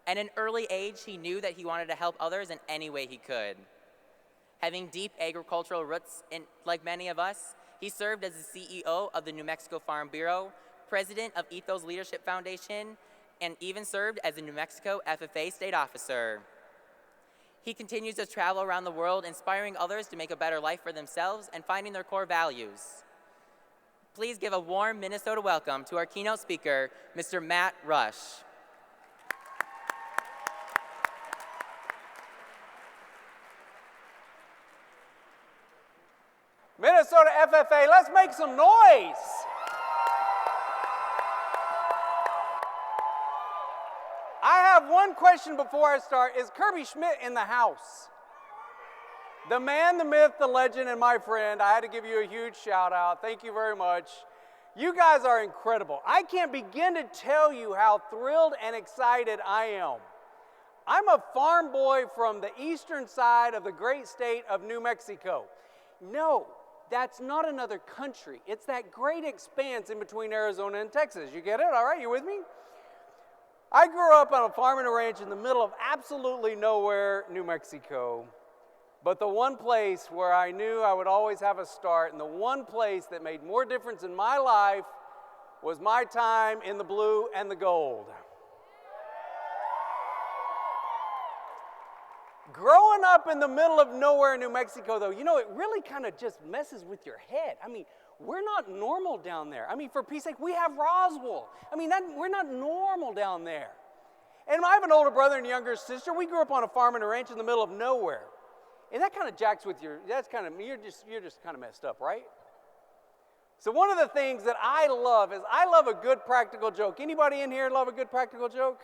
At an early age, he knew that he wanted to help others in any way he could. Having deep agricultural roots, like many of us, he served as the CEO of the New Mexico Farm Bureau, president of Ethos Leadership Foundation, and even served as a New Mexico FFA state officer. He continues to travel around the world, inspiring others to make a better life for themselves and finding their core values. Please give a warm Minnesota welcome to our keynote speaker, Mr. Matt Rush. Minnesota FFA, let's make some noise. I have one question before I start. Is Kirby Schmidt in the house? The man, the myth, the legend, and my friend. I had to give you a huge shout out. Thank you very much. You guys are incredible. I can't begin to tell you how thrilled and excited I am. I'm a farm boy from the eastern side of the great state of New Mexico. No, that's not another country. It's that great expanse in between Arizona and Texas. You get it? All right, you with me? I grew up on a farm and a ranch in the middle of absolutely nowhere, New Mexico. But the one place where I knew I would always have a start, and the one place that made more difference in my life was my time in the blue and the gold. Growing up in the middle of nowhere in New Mexico, though, you know, it really kind of just messes with your head. I mean, we're not normal down there. I mean, for peace sake, we have Roswell. I mean, we're not normal down there. And I have an older brother and younger sister. We grew up on a farm and a ranch in the middle of nowhere. And that kind of jacks with your, you're just kind of messed up, right? So one of the things that I love is I love a good practical joke. Anybody in here love a good practical joke?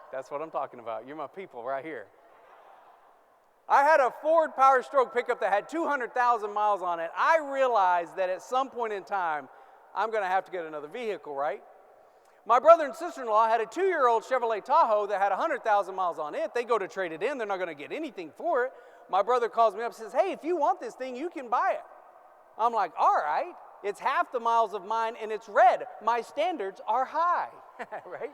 That's what I'm talking about. You're my people right here. I had a Ford Power Stroke pickup that had 200,000 miles on it. I realized that at some point in time, I'm going to have to get another vehicle, right? My brother and sister-in-law had a 2-year-old Chevrolet Tahoe that had 100,000 miles on it. They go to trade it in. They're not going to get anything for it. My brother calls me up and says, hey, if you want this thing, you can buy it. I'm like, all right. It's half the miles of mine, and it's red. My standards are high, right?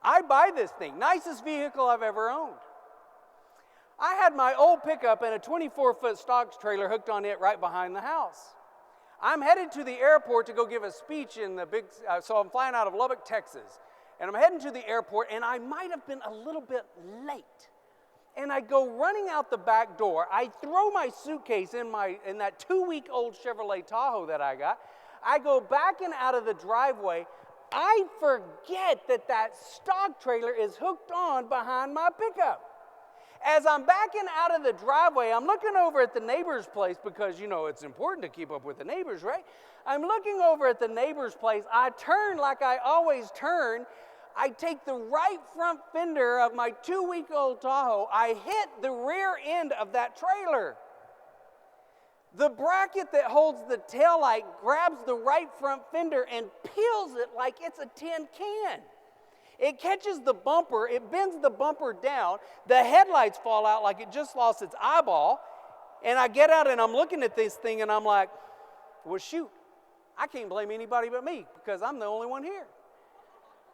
I buy this thing. Nicest vehicle I've ever owned. I had my old pickup and a 24-foot stock trailer hooked on it right behind the house. I'm headed to the airport to go give a speech in the so I'm flying out of Lubbock, Texas. And I'm heading to the airport, and I might have been a little bit late. And I go running out the back door. I throw my suitcase in that 2-week-old Chevrolet Tahoe that I got. I go backing out of the driveway. I forget that stock trailer is hooked on behind my pickup. As I'm backing out of the driveway, I'm looking over at the neighbor's place because, you know, it's important to keep up with the neighbors, right? I'm looking over at the neighbor's place. I turn like I always turn. I take the right front fender of my 2-week-old Tahoe. I hit the rear end of that trailer. The bracket that holds the taillight grabs the right front fender and peels it like it's a tin can. It catches the bumper, it bends the bumper down, the headlights fall out like it just lost its eyeball, and I get out and I'm looking at this thing and I'm like, well, shoot, I can't blame anybody but me because I'm the only one here.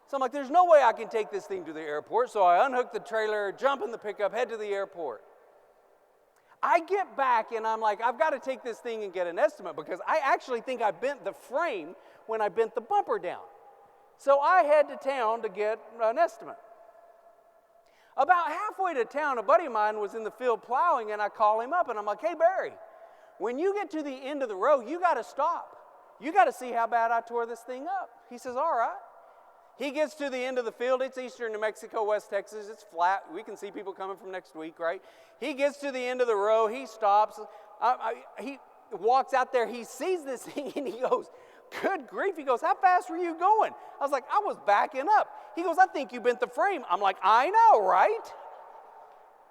So I'm like, there's no way I can take this thing to the airport, so I unhook the trailer, jump in the pickup, head to the airport. I get back and I'm like, I've got to take this thing and get an estimate because I actually think I bent the frame when I bent the bumper down. So I head to town to get an estimate. About halfway to town, a buddy of mine was in the field plowing, and I call him up, and I'm like, hey, Barry, when you get to the end of the road, you got to stop. You got to see how bad I tore this thing up. He says, all right. He gets to the end of the field. It's eastern New Mexico, West Texas. It's flat. We can see people coming from next week, right? He gets to the end of the row. He stops. He walks out there. He sees this thing, and he goes, good grief. He goes, how fast were you going? I was like, I was backing up. He goes, I think you bent the frame. I'm like, I know, right?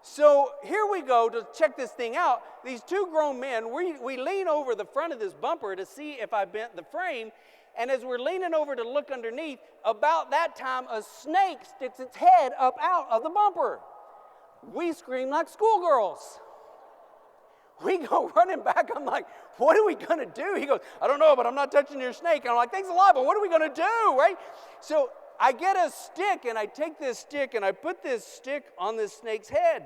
So here we go to check this thing out. These two grown men, we lean over the front of this bumper to see if I bent the frame. And as we're leaning over to look underneath, about that time, a snake sticks its head up out of the bumper. We scream like schoolgirls. We go running back. I'm like, what are we going to do? He goes, I don't know, but I'm not touching your snake. And I'm like, thanks a lot, but what are we going to do, right? So I get a stick, and I take this stick, and I put this stick on this snake's head.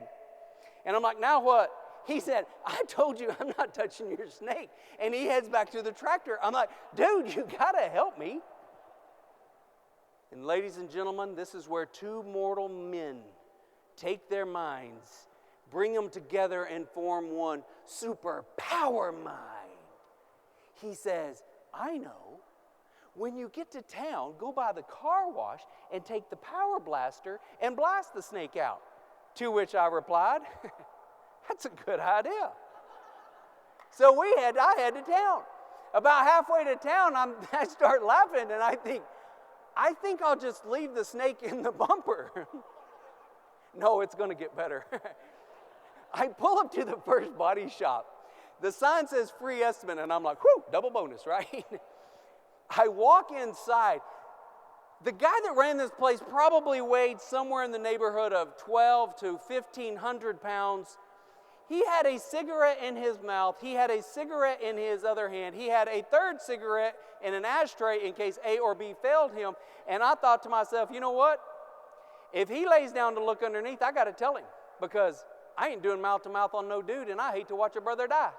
And I'm like, now what? He said, I told you I'm not touching your snake. And he heads back to the tractor. I'm like, dude, you got to help me. And ladies and gentlemen, this is where two mortal men take their minds, bring them together, and form one superpower mind. He says, I know. When you get to town, go by the car wash and take the power blaster and blast the snake out. To which I replied, that's a good idea. So I head to town. About halfway to town, I start laughing, and I think I'll just leave the snake in the bumper. No, it's going to get better. I pull up to the first body shop. The sign says free estimate, and I'm like, whew, double bonus, right? I walk inside. The guy that ran this place probably weighed somewhere in the neighborhood of 12 to 1,500 pounds. He had a cigarette in his mouth. He had a cigarette in his other hand. He had a third cigarette in an ashtray in case A or B failed him. And I thought to myself, you know what? If he lays down to look underneath, I got to tell him, because I ain't doing mouth to mouth on no dude, and I hate to watch a brother die.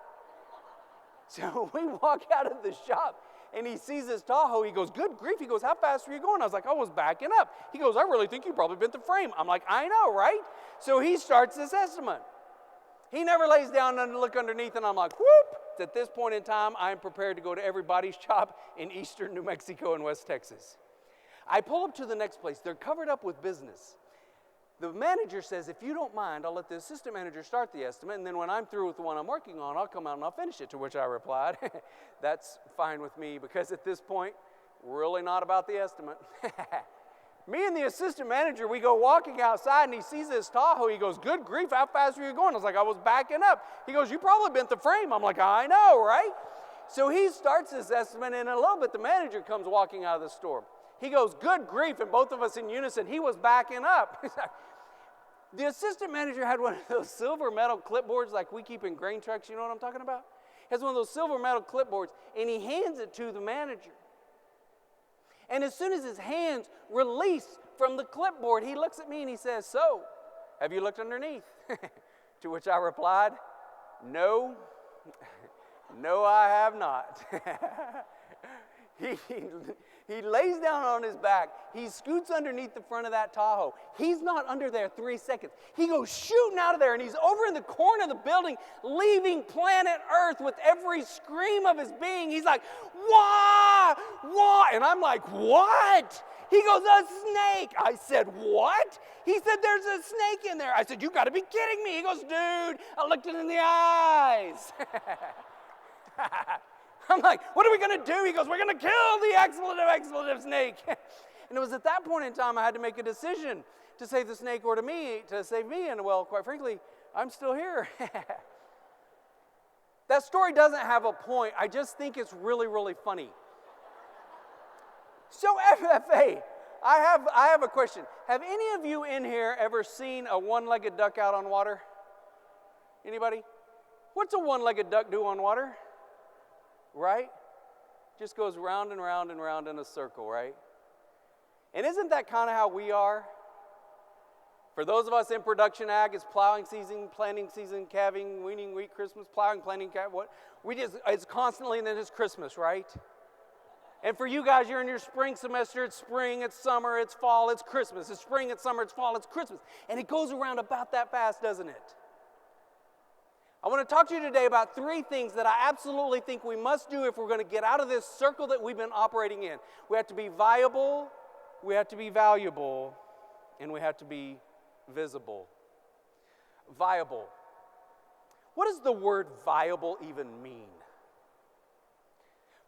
So we walk out of the shop, and he sees his Tahoe. He goes, good grief. He goes, how fast were you going? I was like, I was backing up. He goes, I really think you probably bent the frame. I'm like, I know, right? So he starts this estimate. He never lays down and look underneath, and I'm like, whoop. At this point in time, I'm prepared to go to every body shop in eastern New Mexico and West Texas. I pull up to the next place. They're covered up with business. The manager says, if you don't mind, I'll let the assistant manager start the estimate, and then when I'm through with the one I'm working on, I'll come out and I'll finish it. To which I replied, that's fine with me, because at this point, really not about the estimate. Me and the assistant manager, we go walking outside, and he sees this Tahoe. He goes, good grief, how fast were you going? I was like, I was backing up. He goes, you probably bent the frame. I'm like, I know, right? So he starts this estimate, and in a little bit, the manager comes walking out of the store. He goes, good grief, and both of us in unison, he was backing up. The assistant manager had one of those silver metal clipboards like we keep in grain trucks, you know what I'm talking about? He has one of those silver metal clipboards, and he hands it to the manager. And as soon as his hands release from the clipboard, he looks at me and he says, so, have you looked underneath? To which I replied, no, no, I have not. He lays down on his back. He scoots underneath the front of that Tahoe. He's not under there 3 seconds. He goes shooting out of there, and he's over in the corner of the building, leaving planet Earth with every scream of his being. He's like, wah, wah. And I'm like, what? He goes, a snake. I said, what? He said, there's a snake in there. I said, you got to be kidding me. He goes, dude, I looked it in the eyes. I'm like, what are we going to do? He goes, we're going to kill the expletive snake. And it was at that point in time I had to make a decision to save the snake or to save me. And well, quite frankly, I'm still here. That story doesn't have a point. I just think it's really, really funny. So FFA, I have a question. Have any of you in here ever seen a one-legged duck out on water? Anybody? What's a one-legged duck do on water? Right? Just goes round and round and round in a circle, right? And isn't that kind of how we are? For those of us in production ag, it's plowing season, planting season, calving, weaning, wheat, Christmas, plowing, planting, it's constantly, and then it's Christmas, right? And for you guys, you're in your spring semester, it's spring, it's summer, it's fall, it's Christmas. It's spring, it's summer, it's fall, it's Christmas. And it goes around about that fast, doesn't it? I want to talk to you today about 3 things that I absolutely think we must do if we're going to get out of this circle that we've been operating in. We have to be viable, we have to be valuable, and we have to be visible. Viable. What does the word viable even mean?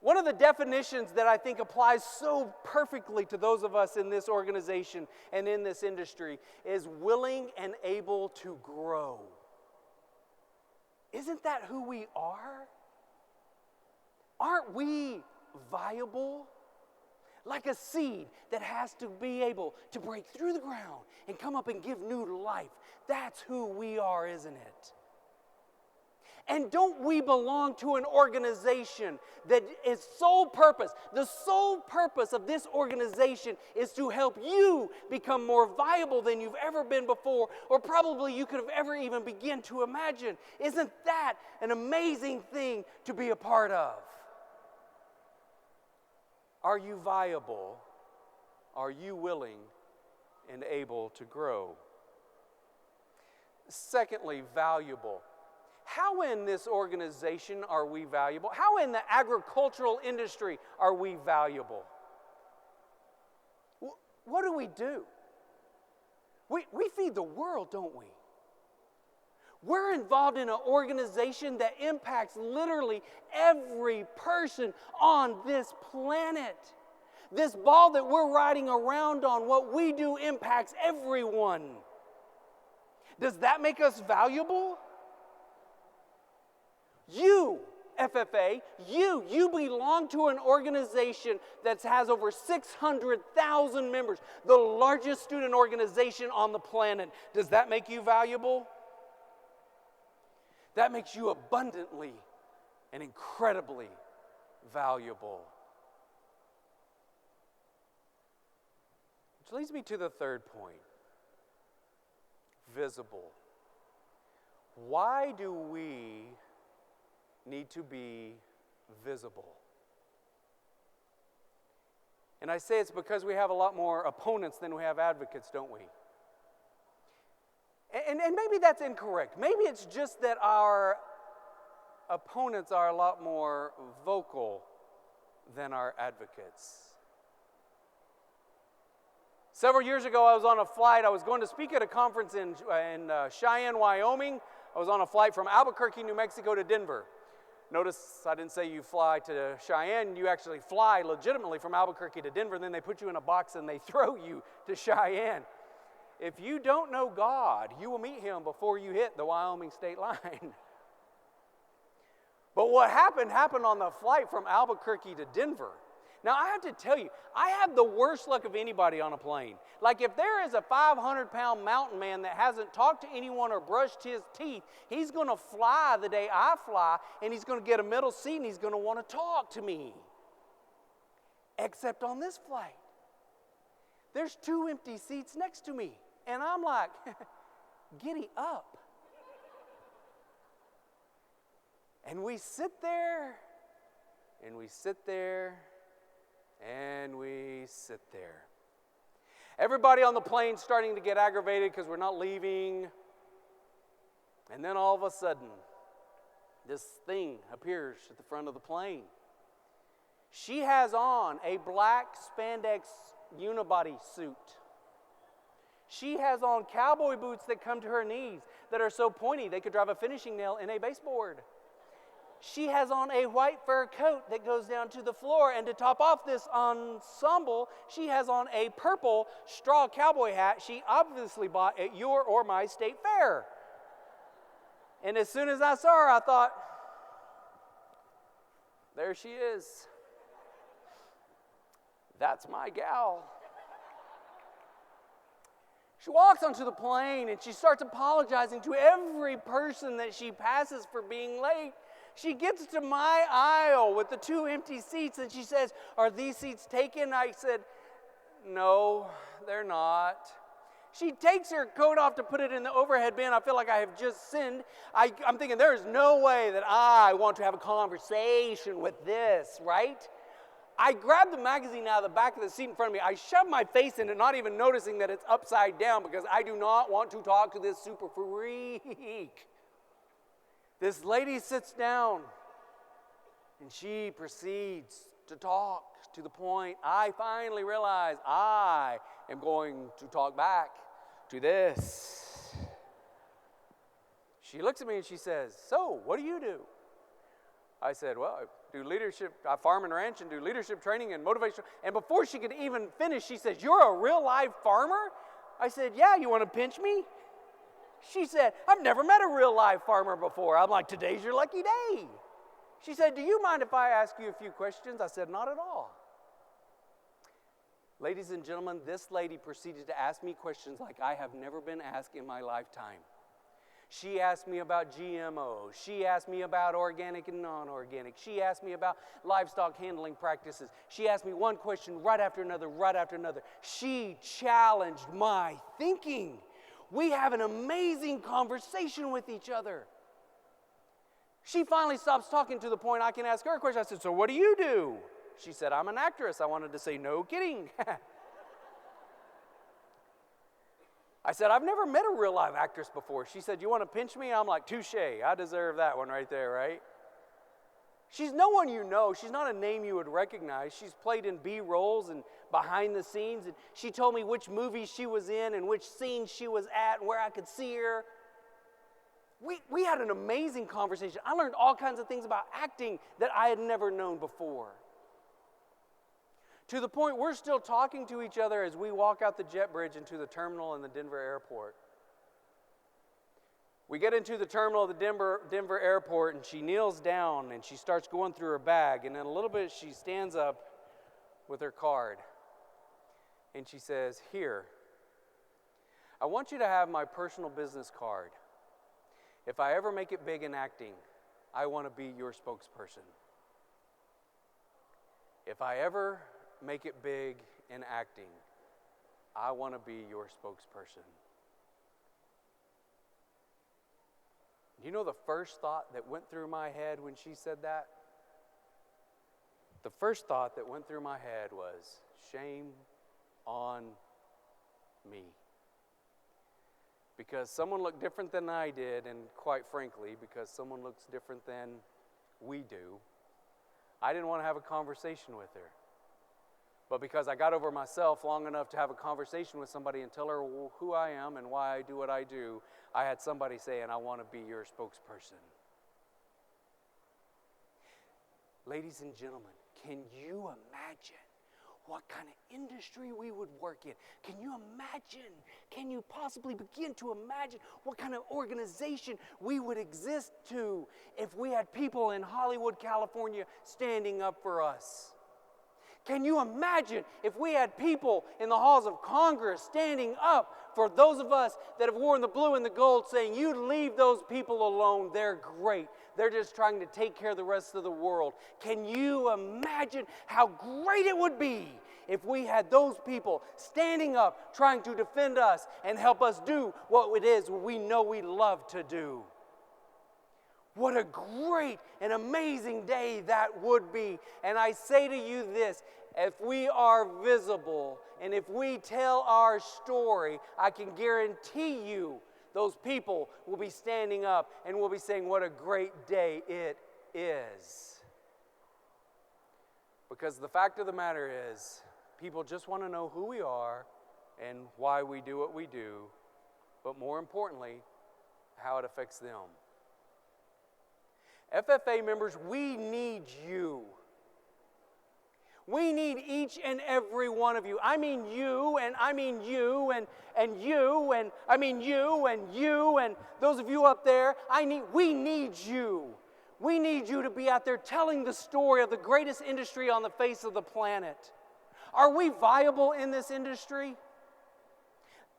One of the definitions that I think applies so perfectly to those of us in this organization and in this industry is willing and able to grow. Isn't that who we are? Aren't we viable? Like a seed that has to be able to break through the ground and come up and give new life. That's who we are, isn't it? And don't we belong to an organization that its sole purpose, the sole purpose of this organization is to help you become more viable than you've ever been before, or probably you could have ever even begin to imagine. Isn't that an amazing thing to be a part of? Are you viable? Are you willing and able to grow? Secondly, valuable. How in this organization are we valuable? How in the agricultural industry are we valuable? What do? We feed the world, don't we? We're involved in an organization that impacts literally every person on this planet. This ball that we're riding around on, what we do impacts everyone. Does that make us valuable? You, FFA, you belong to an organization that has over 600,000 members, the largest student organization on the planet. Does that make you valuable? That makes you abundantly and incredibly valuable. Which leads me to the third point. Visible. Why do we need to be visible? And I say it's because we have a lot more opponents than we have advocates, don't we? And maybe that's incorrect. Maybe it's just that our opponents are a lot more vocal than our advocates. Several years ago, I was on a flight. I was going to speak at a conference in Cheyenne, Wyoming. I was on a flight from Albuquerque, New Mexico to Denver. Notice I didn't say you fly to Cheyenne. You actually fly legitimately from Albuquerque to Denver. Then they put you in a box and they throw you to Cheyenne. If you don't know God, you will meet him before you hit the Wyoming state line. But what happened on the flight from Albuquerque to Denver. Now, I have to tell you, I have the worst luck of anybody on a plane. Like, if there is a 500-pound mountain man that hasn't talked to anyone or brushed his teeth, he's going to fly the day I fly, and he's going to get a middle seat, and he's going to want to talk to me. Except on this flight. There's 2 empty seats next to me, and I'm like, giddy up. And we sit there, and we sit there, and we sit there. Everybody on the plane starting to get aggravated because we're not leaving. And then all of a sudden, this thing appears at the front of the plane. She has on a black spandex unibody suit. She has on cowboy boots that come to her knees that are so pointy they could drive a finishing nail in a baseboard. She has on a white fur coat that goes down to the floor, and to top off this ensemble, she has on a purple straw cowboy hat she obviously bought at your or my state fair. And as soon as I saw her, I thought, there she is. That's my gal. She walks onto the plane and she starts apologizing to every person that she passes for being late. She gets to my aisle with the 2 empty seats and she says, "Are these seats taken?" I said, "No, they're not." She takes her coat off to put it in the overhead bin. I feel like I have just sinned. I'm thinking, there is no way that I want to have a conversation with this, right? I grab the magazine out of the back of the seat in front of me. I shove my face in it, not even noticing that it's upside down, because I do not want to talk to this super freak. This lady sits down, and she proceeds to talk to the point I finally realize I am going to talk back to this. She looks at me and she says, "So, what do you do?" I said, "Well, I do leadership, I farm and ranch and do leadership training and motivation." And before she could even finish, she says, "You're a real live farmer?" I said, "Yeah, you want to pinch me?" She said, "I've never met a real live farmer before." I'm like, "Today's your lucky day." She said, "Do you mind if I ask you a few questions?" I said, "Not at all." Ladies and gentlemen, this lady proceeded to ask me questions like I have never been asked in my lifetime. She asked me about GMOs. She asked me about organic and non-organic. She asked me about livestock handling practices. She asked me one question right after another, right after another. She challenged my thinking. We have an amazing conversation with each other. She finally stops talking to the point I can ask her a question. I said, so what do you do? She said, I'm an actress. I wanted to say, no kidding. I said, I've never met a real live actress before. She said, you want to pinch me? I'm like, touche. I deserve that one right there, right? She's no one you know. She's not a name you would recognize. She's played in B roles and behind the scenes. And she told me which movies she was in and which scenes she was at and where I could see her. We had an amazing conversation. I learned all kinds of things about acting that I had never known before. To the point we're still talking to each other as we walk out the jet bridge into the terminal in the Denver airport. We get into the terminal of the Denver airport, and she kneels down and she starts going through her bag, and in a little bit she stands up with her card and she says, here, I want you to have my personal business card. If I ever make it big in acting, I want to be your spokesperson. If I ever make it big in acting, I want to be your spokesperson. You know the first thought that went through my head when she said that? The first thought that went through my head was, shame on me. Because someone looked different than I did, and quite frankly, because someone looks different than we do, I didn't want to have a conversation with her. But because I got over myself long enough to have a conversation with somebody and tell her who I am and why I do what I do, I had somebody saying, I want to be your spokesperson. Ladies and gentlemen, can you imagine what kind of industry we would work in? Can you imagine? Can you possibly begin to imagine what kind of organization we would exist to if we had people in Hollywood, California standing up for us? Can you imagine if we had people in the halls of Congress standing up for those of us that have worn the blue and the gold, saying, you leave those people alone, they're great. They're just trying to take care of the rest of the world. Can you imagine how great it would be if we had those people standing up, trying to defend us and help us do what it is we know we love to do? What a great and amazing day that would be. And I say to you this, if we are visible and if we tell our story, I can guarantee you those people will be standing up and will be saying, what a great day it is. Because the fact of the matter is, people just want to know who we are and why we do what we do, but more importantly, how it affects them. FFA members, we need you. We need each and every one of you. I mean you, and I mean you, and you, and I mean you, and you, and those of you up there, we need you. We need you to be out there telling the story of the greatest industry on the face of the planet. Are we viable in this industry?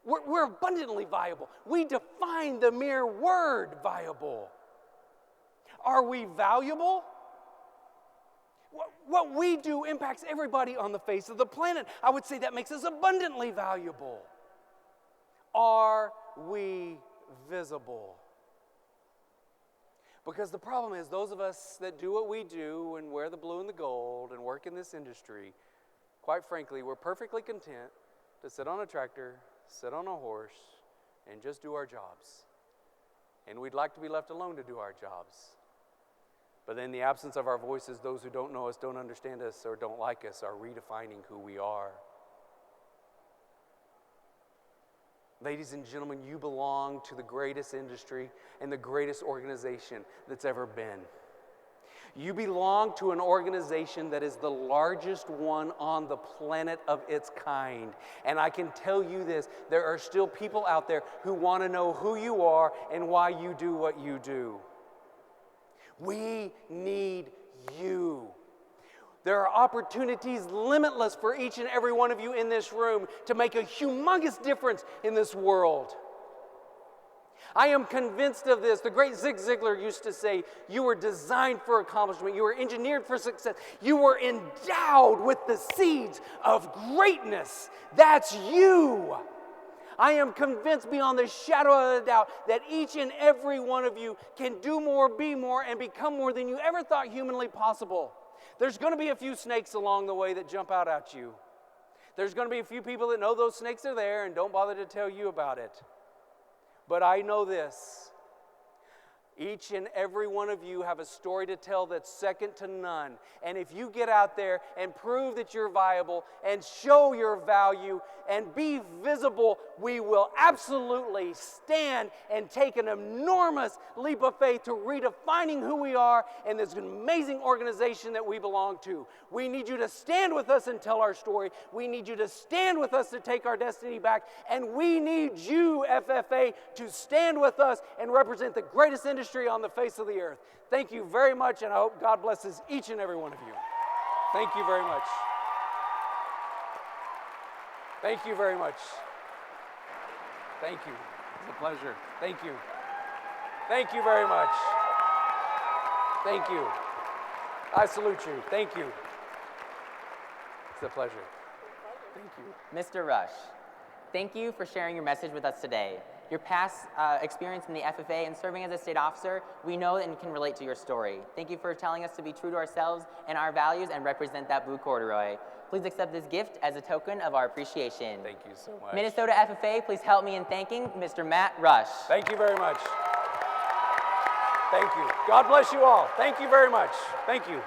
We're abundantly viable. We define the mere word viable. Are we valuable? What we do impacts everybody on the face of the planet. I would say that makes us abundantly valuable. Are we visible? Because the problem is, those of us that do what we do and wear the blue and the gold and work in this industry, quite frankly, we're perfectly content to sit on a tractor, sit on a horse, and just do our jobs. And we'd like to be left alone to do our jobs. But in the absence of our voices, those who don't know us, don't understand us, or don't like us are redefining who we are. Ladies and gentlemen, you belong to the greatest industry and the greatest organization that's ever been. You belong to an organization that is the largest one on the planet of its kind. And I can tell you this, there are still people out there who want to know who you are and why you do what you do. We need you. There are opportunities limitless for each and every one of you in this room to make a humongous difference in this world. I am convinced of this. The great Zig Ziglar used to say, you were designed for accomplishment. You were engineered for success. You were endowed with the seeds of greatness. That's you. I am convinced beyond the shadow of a doubt that each and every one of you can do more, be more, and become more than you ever thought humanly possible. There's going to be a few snakes along the way that jump out at you. There's going to be a few people that know those snakes are there and don't bother to tell you about it. But I know this. Each and every one of you have a story to tell that's second to none. And if you get out there and prove that you're viable and show your value and be visible, we will absolutely stand and take an enormous leap of faith to redefining who we are and this amazing organization that we belong to. We need you to stand with us and tell our story. We need you to stand with us to take our destiny back. And we need you, FFA, to stand with us and represent the greatest industry on the face of the earth. Thank you very much, and I hope God blesses each and every one of you. Thank you very much. Thank you very much. Thank you. It's a pleasure. Thank you. Thank you very much. Thank you. I salute you. Thank you. It's a pleasure. Thank you. Mr. Rush, thank you for sharing your message with us today. Your past experience in the FFA and serving as a state officer, we know and can relate to your story. Thank you for telling us to be true to ourselves and our values and represent that blue corduroy. Please accept this gift as a token of our appreciation. Thank you so much. Minnesota FFA, please help me in thanking Mr. Matt Rush. Thank you very much. Thank you. God bless you all. Thank you very much. Thank you.